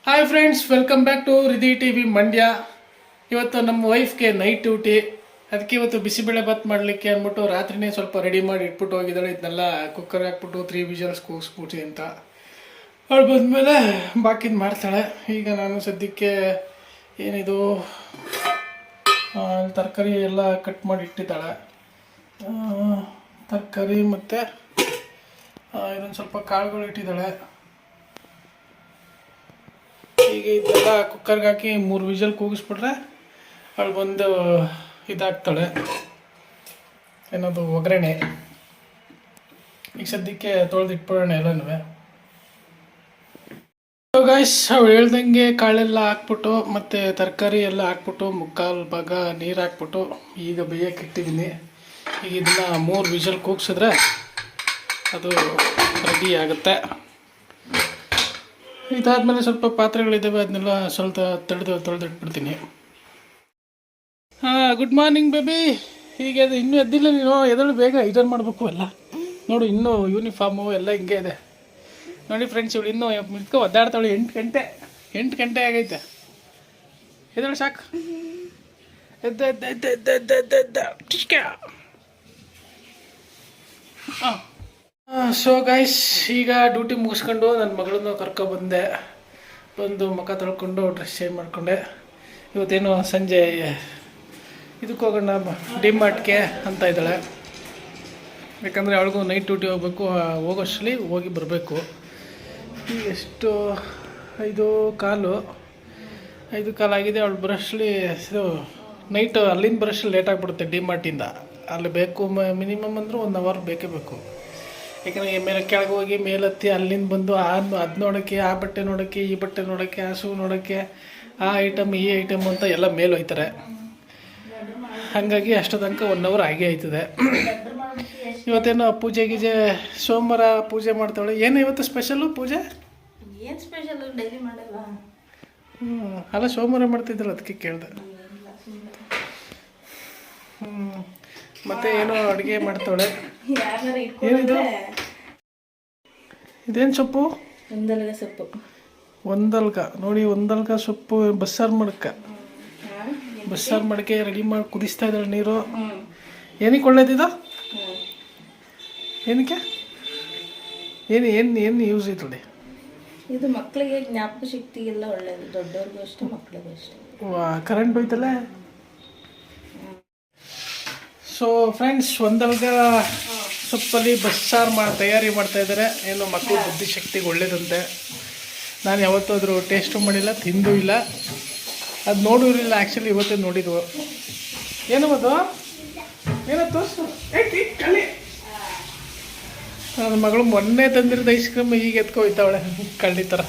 Hi friends, welcome back to Ridhi TV Mandya. ಇವತ್ತು ನಮ್ಮ ವೈಫ್ಗೆ night duty, ಅದಕ್ಕೆ ಇವತ್ತು ಬಿಸಿಬೇಳೆ ಬಾತ್ ಮಾಡಲಿಕ್ಕೆ ಅಂದ್ಬಿಟ್ಟು ರಾತ್ರಿನೇ ಸ್ವಲ್ಪ ರೆಡಿ ಮಾಡಿ ಇಟ್ಬಿಟ್ಟು ಹೋಗಿದ್ದಾಳೆ. ಇದನ್ನೆಲ್ಲ ಕುಕ್ಕರ್ ಹಾಕ್ಬಿಟ್ಟು 3 ವಿಷಲ್ಸ್ ಕೂಗಿಸ್ಬಿಟ್ಟು ಅಂತ. ಅವಳು ಬಂದಮೇಲೆ ಬಾಕಿದ್ ಮಾಡ್ತಾಳೆ. ಈಗ ನಾನು ಸದ್ಯಕ್ಕೆ ಏನಿದು ತರಕಾರಿ ಎಲ್ಲ ಕಟ್ ಮಾಡಿ ಇಟ್ಟಿದ್ದಾಳೆ. ತರಕಾರಿ ಮತ್ತು ಇದೊಂದು ಸ್ವಲ್ಪ ಕಾಳುಗಳು ಇಟ್ಟಿದ್ದಾಳೆ. ಈಗ ಇದೆಲ್ಲ ಕುಕ್ಕರ್ಗೆ ಹಾಕಿ 3 ವಿಷಲ್ ಕೂಗಿಸ್ಬಿಟ್ರೆ ಅವಳು ಬಂದು ಇದಾಗ್ತಾಳೆ, ಏನದು ಒಗ್ಗರಣೆ. ಈಗ ಸದ್ಯಕ್ಕೆ ತೊಳೆದಿಟ್ಬಿಡೋಣ ಎಲ್ಲನೂ. ಸೊ ಗೈಸ್, ಅವಳು ಹೇಳ್ದಂಗೆ ಕಾಳೆಲ್ಲ ಹಾಕ್ಬಿಟ್ಟು ಮತ್ತು ತರಕಾರಿ ಎಲ್ಲ ಹಾಕ್ಬಿಟ್ಟು 3/4 ಭಾಗ ನೀರು ಹಾಕ್ಬಿಟ್ಟು ಈಗ ಬೇಯಕ್ಕೆ ಇಟ್ಟಿದ್ದೀನಿ. ಈಗ ಇದನ್ನು 3 ವಿಷಲ್ ಕೂಗಿಸಿದ್ರೆ ಅದು ರೆಡಿ ಆಗುತ್ತೆ. ಇದಾದಮೇಲೆ ಸ್ವಲ್ಪ ಪಾತ್ರೆಗಳಿದ್ದಾವೆ, ಅದನ್ನೆಲ್ಲ ಸ್ವಲ್ಪ ತೊಳೆದಿಟ್ಬಿಡ್ತೀನಿ. Good morning baby. ಹೀಗೆ ಅದು ಇನ್ನೂ ಎದ್ದಿಲ್ಲ ನೀನು? ಎದಳು ಬೇಗ ಇದನ್ನು ಮಾಡಬೇಕು ಎಲ್ಲ. ನೋಡು, ಇನ್ನೂ ಯೂನಿಫಾರ್ಮು ಎಲ್ಲ ಹಿಂಗೆ ಇದೆ ನೋಡಿ ಫ್ರೆಂಡ್ಸ್. ಇವಳು ಇನ್ನೂ ಮಿಡ್ಕೊ ಒದ್ದಾಡ್ತಾವಳು. 8 ಗಂಟೆ ಆಗೈತೆ. ಎದಳು ಸಾಕು. ಎದ್ದ ಹಾಂ. ಸೊ ಗೈಸ್, ಈಗ ಡ್ಯೂಟಿ ಮುಗಿಸ್ಕೊಂಡು ನನ್ನ ಮಗಳನ್ನು ಬಂದು ಮುಖ ತೊಳ್ಕೊಂಡು ಡ್ರೆಸ್ ಚೇಂಜ್ ಮಾಡಿಕೊಂಡೆ. ಇವತ್ತೇನು ಸಂಜೆ ಇದಕ್ಕೆ ಹೋಗೋಣ ಡಿಮಾರ್ಟ್ಗೆ ಅಂತ ಇದ್ದಾಳೆ. ಯಾಕಂದರೆ ಅವಳಿಗೂ ನೈಟ್ ಡ್ಯೂಟಿ ಹೋಗಬೇಕು. ಹೋಗೋಷ್ಟರಲ್ಲಿ ಹೋಗಿ ಬರಬೇಕು. ಈಗ ಎಷ್ಟು 5:15 ಆಗಿದೆ. ಅವಳು ಬರೋಷ್ಟರಲ್ಲಿ ಇದು ನೈಟ್ ಅಲ್ಲಿಂದ ಬರೋಷ್ಟರಲ್ಲಿ ಲೇಟ್ ಆಗಿಬಿಡುತ್ತೆ. ಡಿಮಾರ್ಟಿಂದ ಅಲ್ಲಿ ಬೇಕು ಮಿನಿಮಮ್ ಅಂದರೆ 1 ಅವರ್ ಬೇಕೇ ಬೇಕು. ಯಾಕಂದರೆ ಮೇಲೆ ಕೆಳಗೆ ಹೋಗಿ ಮೇಲತ್ತಿ ಅಲ್ಲಿಂದ ಬಂದು ಅದು ನೋಡೋಕ್ಕೆ, ಆ ಬಟ್ಟೆ ನೋಡೋಕ್ಕೆ, ಈ ಬಟ್ಟೆ ನೋಡೋಕ್ಕೆ, ಆ ಶೂ ನೋಡೋಕ್ಕೆ, ಆ ಐಟಮ್ ಈ ಐಟಮ್ ಅಂತ ಎಲ್ಲ ಮೇಲೆ ಹೋಯ್ತಾರೆ. ಹಾಗಾಗಿ ಅಷ್ಟು ತನಕ 1 ಅವರ್ ಆಗೇ ಆಯ್ತದೆ. ಇವತ್ತೇನೋ ಪೂಜೆ ಸೋಮವಾರ ಪೂಜೆ ಮಾಡ್ತಾಳೆ. ಏನು ಇವತ್ತು ಸ್ಪೆಷಲ್ಲು ಪೂಜೆ? ಏನು ಸ್ಪೆಷಲ್? ಡೈಲಿ ಮಾಡಲ್ಲ. ಅಲ್ಲ, ಸೋಮವಾರ ಮಾಡ್ತಿದ್ದಲ್ಲ, ಅದಕ್ಕೆ ಕೇಳಿದೆ. ಮತ್ತೆ ಏನೋ ಅಡುಗೆ ಮಾಡ್ತಾಳೆ. ಏನಿದು? ಇದೇನು ಸೊಪ್ಪು? ಒಂದಲ್ಗ ಸೊಪ್ಪು. ಒಂದಲ್ಗ ನೋಡಿ, ಒಂದಲ್ಗ ಸೊಪ್ಪು ಬಸ್ಸಾರು ಮಡಕೆ ರೆಡಿ ಮಾಡಿ ಕುದಿಸ್ತಾ ಇದ್ದಾಳೆ ನೀರು. ಏನಕ್ಕೆ ಒಳ್ಳೇದಿದು? ಏನಕ್ಕೆ? ಏನು ಯೂಸ್ ಐತದೆ ಇದು? ಮಕ್ಕಳಿಗೆ ಜ್ಞಾಪಕ ಶಕ್ತಿ ಎಲ್ಲ ಒಳ್ಳೇದು, ದೊಡ್ಡವ್ರಿಗೂ ಅಷ್ಟೇ ಮಕ್ಕಳಿಗೂ ಅಷ್ಟೇ. ಕರೆಂಟ್ ಹೋಯ್ತಲ್ಲ. ಸೊ ಫ್ರೆಂಡ್ಸ್, ಒಂದಲ್ಗ ಸೊಪ್ಪಲ್ಲಿ ಬಸ್ಸಾರು ತಯಾರಿ ಮಾಡ್ತಾಯಿದ್ದಾರೆ. ಏನು ಮಕ್ಕಳು ಬುದ್ಧಿಶಕ್ತಿಗೆ ಒಳ್ಳೇದಂತೆ. ನಾನು ಯಾವತ್ತಾದರೂ ಟೇಸ್ಟು ಮಾಡಿಲ್ಲ, ತಿಂದೂ ಇಲ್ಲ, ಅದು ನೋಡಿರಲಿಲ್ಲ. ಆ್ಯಕ್ಚುಲಿ ಇವತ್ತೇ ನೋಡಿದ್ವು. ಏನು ಅದು? ಏನೋ ತೋರಿಸು. ನನ್ನ ಮಗಳು ಮೊನ್ನೆ ತಂದಿರೋದು ಐಸ್ ಕ್ರೀಮ್ ಈಗ ಎತ್ಕೊಯ್ತಾವಳೆ ಕಳ್ಳಿ ಥರ.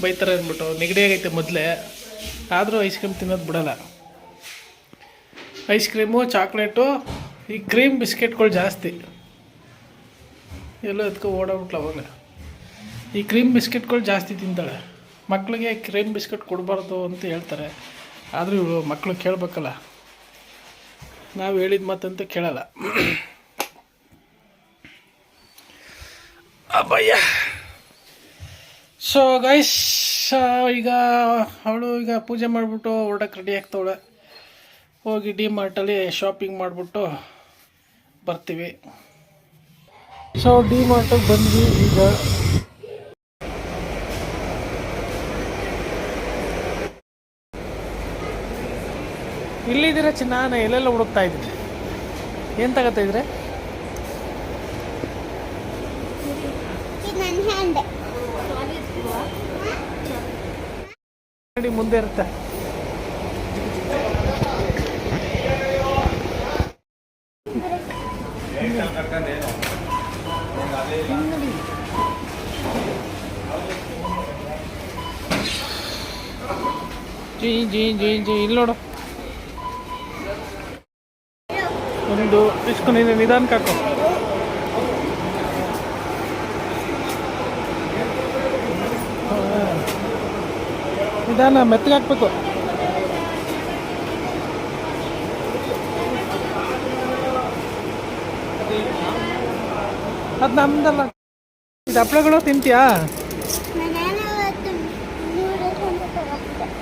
ಬೈತಾರೆ ಅಂದ್ಬಿಟ್ಟು. ನೆಗಡಿ ಆಗೈತೆ ಮೊದಲೇ, ಆದರೂ ಐಸ್ ಕ್ರೀಮ್ ತಿನ್ನೋದು ಬಿಡೋಲ್ಲ. ಐಸ್ ಕ್ರೀಮು, ಚಾಕ್ಲೇಟು, ಈ ಕ್ರೀಮ್ ಬಿಸ್ಕೆಟ್ಗಳು ಜಾಸ್ತಿ. ಎಲ್ಲೋ ಓಡಾಡ್ಬಿಟ್ಲ ಅವಾಗಲೇ. ಈ ಕ್ರೀಮ್ ಬಿಸ್ಕೆಟ್ಗಳು ಜಾಸ್ತಿ ತಿಂತಾಳೆ. ಮಕ್ಕಳಿಗೆ ಕ್ರೀಮ್ ಬಿಸ್ಕೆಟ್ ಕೊಡಬಾರ್ದು ಅಂತ ಹೇಳ್ತಾರೆ, ಆದರೂ ಇವಳು ಮಕ್ಕಳು ಕೇಳಬೇಕಲ್ಲ. ನಾವು ಹೇಳಿದ ಮಾತಂತೂ ಕೇಳಲ್ಲ. ಅಬ್ಬಯ್ಯ. ಸೊ ಗೈಸ್, ಈಗ ಅವಳು ಈಗ ಪೂಜೆ ಮಾಡಿಬಿಟ್ಟು ಹೊರಡಕ್ಕೆ ರೆಡಿ ಆಗ್ತಾವಳೆ. ಹೋಗಿ ಡಿಮಾರ್ಟಲ್ಲಿ ಶಾಪಿಂಗ್ ಮಾಡಿಬಿಟ್ಟು ಬರ್ತೀವಿ. ಸೊ ಡಿಮಾರ್ಟಿಗೆ ಬಂದ್ವಿ. ಈಗ ಇಲ್ಲಿದ್ದೀರ ಚಿನ್ನ? ನಾನು ಎಲ್ಲೆಲ್ಲ ಹುಡುಕ್ತಾ ಇದ್ದೀನಿ. ಏನು ತಗೋತಾ ಇದ್ರೆ? ಮುಂದೆ ಇರುತ್ತೆ. ಜಿ ಇಲ್ಲಿ ನೋಡು. ಒಂದು ಇಷ್ಟು ನೀನು ನಿಧಾನಕ್ಕೆ ಹಾಕೋ. ನಿಧಾನ, ಮೆತ್ತಗೆ ಹಾಕ್ಬೇಕು. ಅದು ನಮ್ದಲ್ಲ. ಇದು ಹಪ್ಪಳಗಳು ತಿಂತೀಯಾ?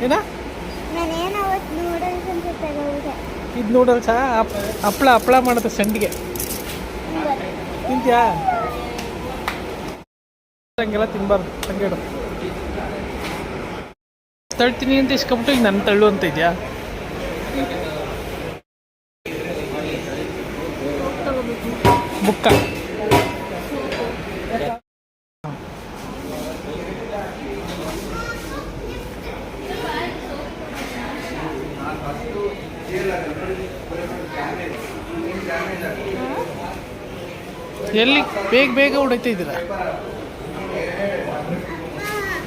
ಏನ ನಾನೇನು ಅವತ್ತು ನೂಡಲ್ಸ್ ಅಂತ ತಗೋದೆ. ಇದು ನೂಡಲ್ಸಾ? ಹಪ್ಪಳ ಮಾಡುತ್ತೆ ಸಂಡಿಗೆ ತಿಂತ್ಯಾ? ಹಂಗೆಲ್ಲ ತಿನ್ಬಾರ್ದು, ಹಂಗೆ ಇಡು. ತಳ್ತೀನಿ ಅಂತ ಇಸ್ಕೊಂಬಿಟ್ಟು ಈಗ ನನ್ನ ತಳ್ಳು ಅಂತ ಇದೆಯಾ? ಬುಕ್ಕ ಎಲ್ಲಿ ಬೇಗ ಬೇಗ ಹೊಡಿತಾ ಇದ್ದೀರಾ?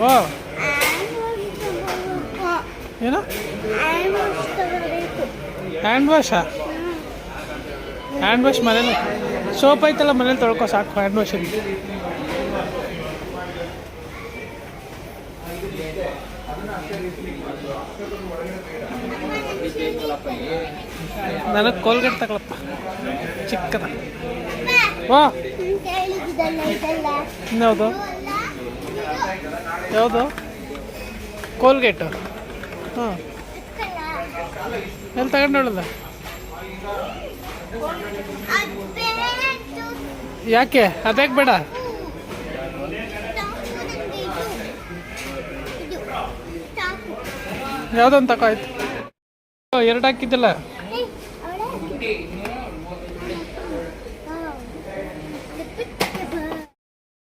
ವಾ ಏನು ಹ್ಯಾಂಡ್ ವಾಶಾ? ಹ್ಯಾಂಡ್ ವಾಶ್ ಮನೇಲಿ ಸೋಪ್ ಐತಲ್ಲ, ಮನೇಲಿ ತೊಳ್ಕೊ ಸಾಕು. ಹ್ಯಾಂಡ್ ವಾಶಲ್ಲಿ ನನಗೆ ಕೋಲ್ಗೇಟ್ ತಗೊಳಪ್ಪ, ಚಿಕ್ಕದ. ವಾ ಇನ್ಯಾವುದು? ಯಾವುದು? ಕೋಲ್ಗೇಟು? ಹಾಂ, ಎಲ್ಲಿ ತಗೊಂಡೋಳಲ್ಲ? ಯಾಕೆ ಅದ್ಯಾಕೆ ಬೇಡ? ಯಾವುದೊಂದು ತಗೋ ಆಯ್ತು. ಎರಡು ಹಾಕಿದ್ದಲ್ಲ.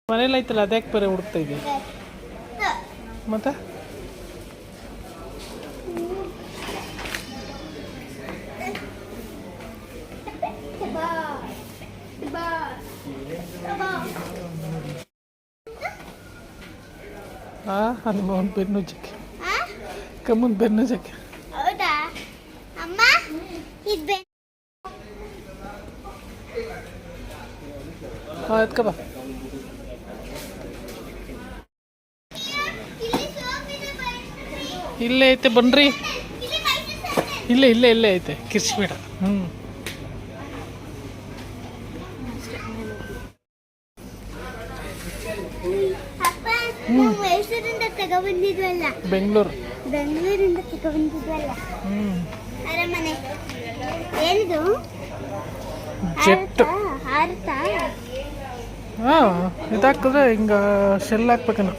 ಮನೇಲಿ ಐತಲ್ಲ, ಅದ್ಯಾಕೆ ಬೇರೆ ಹುಡುಕ್ತಾ ಇದೆಯಾ? ಮತ್ತೆ ನಿಮ್ಮ ಒಂದು ಬೆನ್ನು ಜಕ್ಕೆ, ಕಮ್ಮನ್ ಬೆನ್ನು ಜಕ್ಕೆ. ಹೌದಾ ಅಮ್ಮ? ಹಾಂ, ಎತ್ಕ ಬಾ. ಇಲ್ಲೇ ಐತೆ ಬನ್ರಿ. ಇಲ್ಲೇ ಐತೆ, ಕಿರ್ಸ್ಬೇಡ. ಮೈಸೂರಿಂದ ತಗೊಬಂದಿದ್ವಲ್ಲ, ಬೆಂಗಳೂರಿಂದ ತಗೊಬಂದಿದ್ವಲ್ಲ ಅರಮನೆ. ಏನಿದು? ಜೆಟ್. ಹಾರುತ್ತಾ? ಹಾಂ, ಇದಾಕಿದ್ರೆ ಹಿಂಗೆ ಶೆಲ್ ಹಾಕ್ಬೇಕೇನು?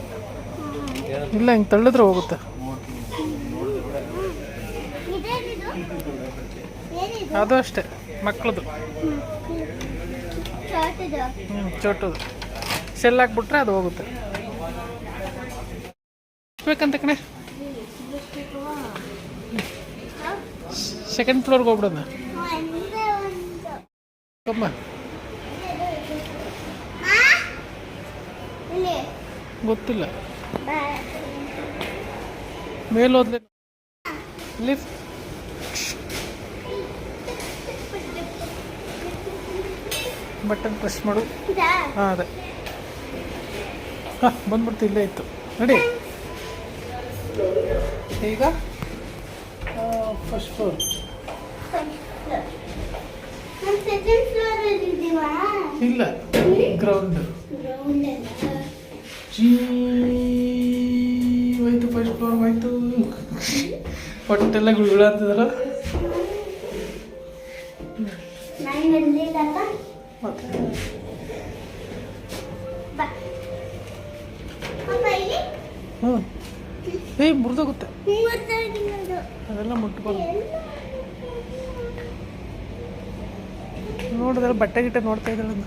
ಇಲ್ಲ, ಹಿಂಗೆ ತಳ್ಳಿದ್ರೆ ಹೋಗುತ್ತೆ. ಅದು ಅಷ್ಟೇ, ಮಕ್ಕಳದು. ಚೋಟದು ಶೆಲ್ ಹಾಕ್ಬಿಟ್ರೆ ಅದು ಹೋಗುತ್ತೆ. ಬೇಕಂತ ಕಣೆ, ಸೆಕೆಂಡ್ ಫ್ಲೋರ್ಗೆ ಹೋಗ್ಬಿಡೋಣ. ಅಮ್ಮ ಗೊತ್ತಿಲ್ಲ, ಮೇಲೋದ್ಲೆ ಲಿಫ್ಟ್. ಬಟನ್ ಪ್ರೆಸ್ ಮಾಡು. ಹಾಂ, ಅದೇ. ಹಾಂ, ಬಂದ್ಬಿಡ್ತು, ಇಲ್ಲೇ ಇತ್ತು ನೋಡಿ. ಈಗ ಫಸ್ಟ್ ಫ್ಲೋರ್. ಇಲ್ಲ, ಗ್ರೌಂಡ್. ಹೋಯ್ತು, ಫಸ್ಟ್ ಫ್ಲೋರ್ ಹೋಯ್ತು. ಹೊಟ್ಟೆಲ್ಲ ಗುಳುಗುಳ ಅಂತದಲ್ಲ. ಮತ್ತೆ ಹ್ಞೂ, ಮುರಿದೋಗುತ್ತೆ, ಅದೆಲ್ಲ ಮುಟ್ಬಾರ್ದು. ನೋಡಿದ್ರೆ ಬಟ್ಟೆ ಗಿಟ್ಟೆ ನೋಡ್ತಾ ಇದ್ದಾಳೆ.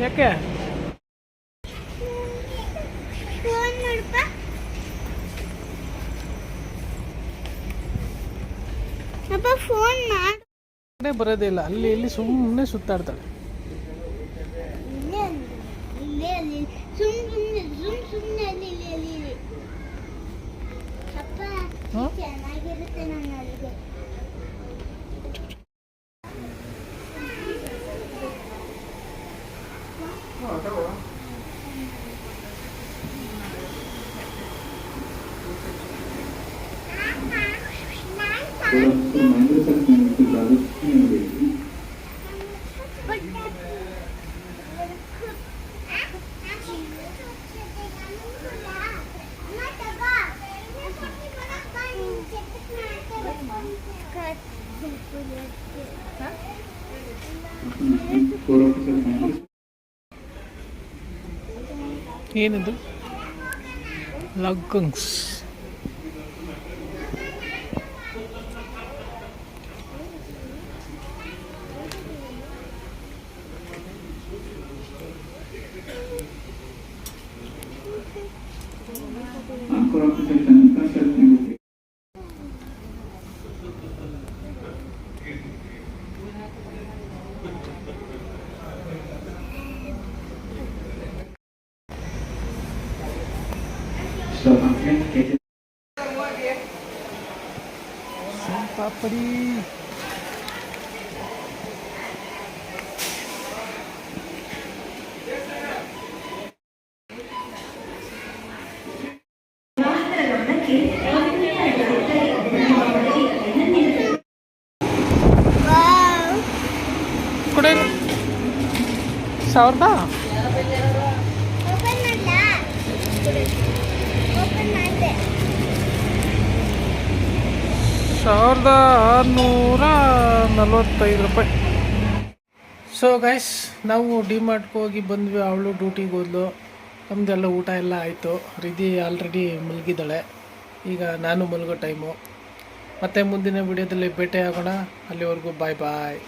ಯಾಕೆ? ಫೋನ್ ಬರೋದೇ ಇಲ್ಲ, ಅಲ್ಲಿ ಇಲ್ಲಿ ಸುಮ್ಮನೆ ಸುತ್ತಾಡ್ತಾಳೆ. ಚೆನ್ನಾಗಿರುತ್ತೆ ನನ್ನ ಅಲ್ಲಿಗೆ. ಏನಿದು ಲಗ್ಗಂಗ್ಸ್. ಪಾಪಡಿ ಕೊಡೆ 1000 ₹1645. ಸೊ ಗೈಸ್, ನಾವು ಡಿಮಾರ್ಟ್ಗೆ ಹೋಗಿ ಬಂದ್ವಿ. ಅವಳು ಡ್ಯೂಟಿಗೆ ಹೋದ್ಲು, ನಮ್ಮದೆಲ್ಲ ಊಟ ಎಲ್ಲ ಆಯಿತು. ರಿಧಿ ಆಲ್ರೆಡಿ ಮಲಗಿದ್ದಾಳೆ. ಈಗ ನಾನು ಮಲಗೋ ಟೈಮು. ಮತ್ತೆ ಮುಂದಿನ ವಿಡಿಯೋದಲ್ಲಿ ಭೇಟಿ ಆಗೋಣ. ಅಲ್ಲಿವರೆಗೂ ಬಾಯ್ ಬಾಯ್.